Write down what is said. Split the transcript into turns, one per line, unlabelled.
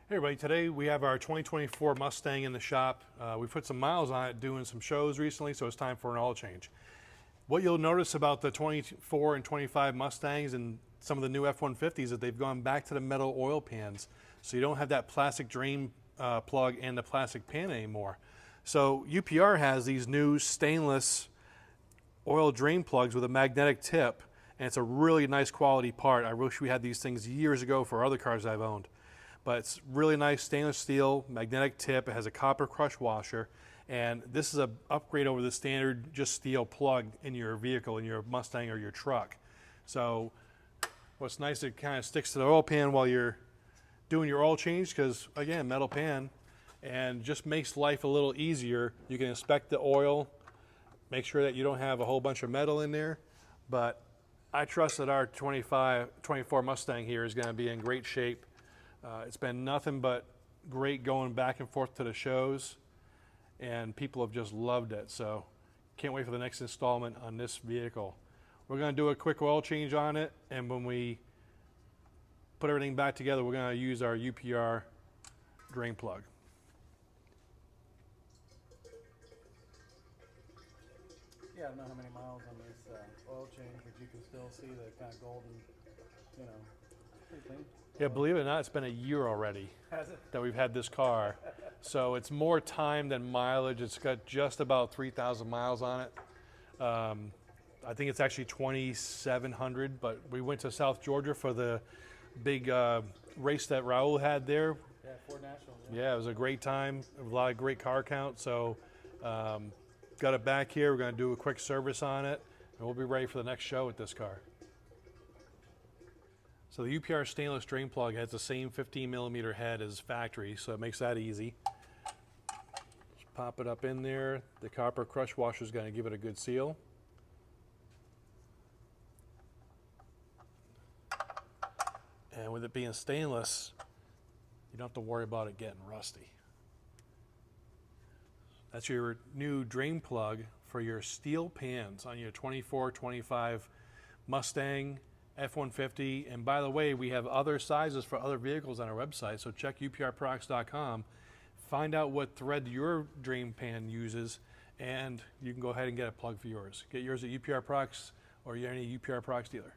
Hey everybody, today we have our 2024 Mustang in the shop. We put some miles on it doing some shows recently, so it's time for an oil change. What you'll notice about the 24 and 25 Mustangs and some of the new F-150s is that they've gone back to the metal oil pans, so you don't have that plastic drain plug and the plastic pan anymore. So UPR has these new stainless oil drain plugs with a magnetic tip, and it's a really nice quality part. I wish we had these things years ago for other cars I've owned. But it's really nice stainless steel, magnetic tip. It has a copper crush washer, and this is an upgrade over the standard just steel plug in your vehicle, in your Mustang or your truck. So what's nice, it kind of sticks to the oil pan while you're doing your oil change, because again, metal pan, and just makes life a little easier. You can inspect the oil, make sure that you don't have a whole bunch of metal in there. But I trust that our 24 Mustang here is going to be in great shape. It's been nothing but great going back and forth to the shows, and people have just loved it. So can't wait for the next installment on this vehicle. We're going to do a quick oil change on it, and when we put everything back together, we're going to use our UPR drain plug.
Yeah, I don't know how many miles on this oil change, but you can still see the kind of golden, pretty clean.
Yeah, believe it or not, it's been a year already that we've had this car. So it's more time than mileage. It's got just about 3,000 miles on it. I think it's actually 2,700, but we went to South Georgia for the big race that Raul had there.
Yeah, Ford Nationals.
Yeah, it was a great time, a lot of great car count. So got it back here. We're going to do a quick service on it, and we'll be ready for the next show with this car. So the UPR stainless drain plug has the same 15 millimeter head as factory, so it makes that easy. Just pop it up in there. The copper crush washer is going to give it a good seal. And with it being stainless, you don't have to worry about it getting rusty. That's your new drain plug for your steel pans on your 24, 25 Mustang, F-150, and by the way, we have other sizes for other vehicles on our website, so check uprproducts.com, find out what thread your drain pan uses, and you can go ahead and get a plug for yours. Get yours at UPR Products or any UPR Products dealer.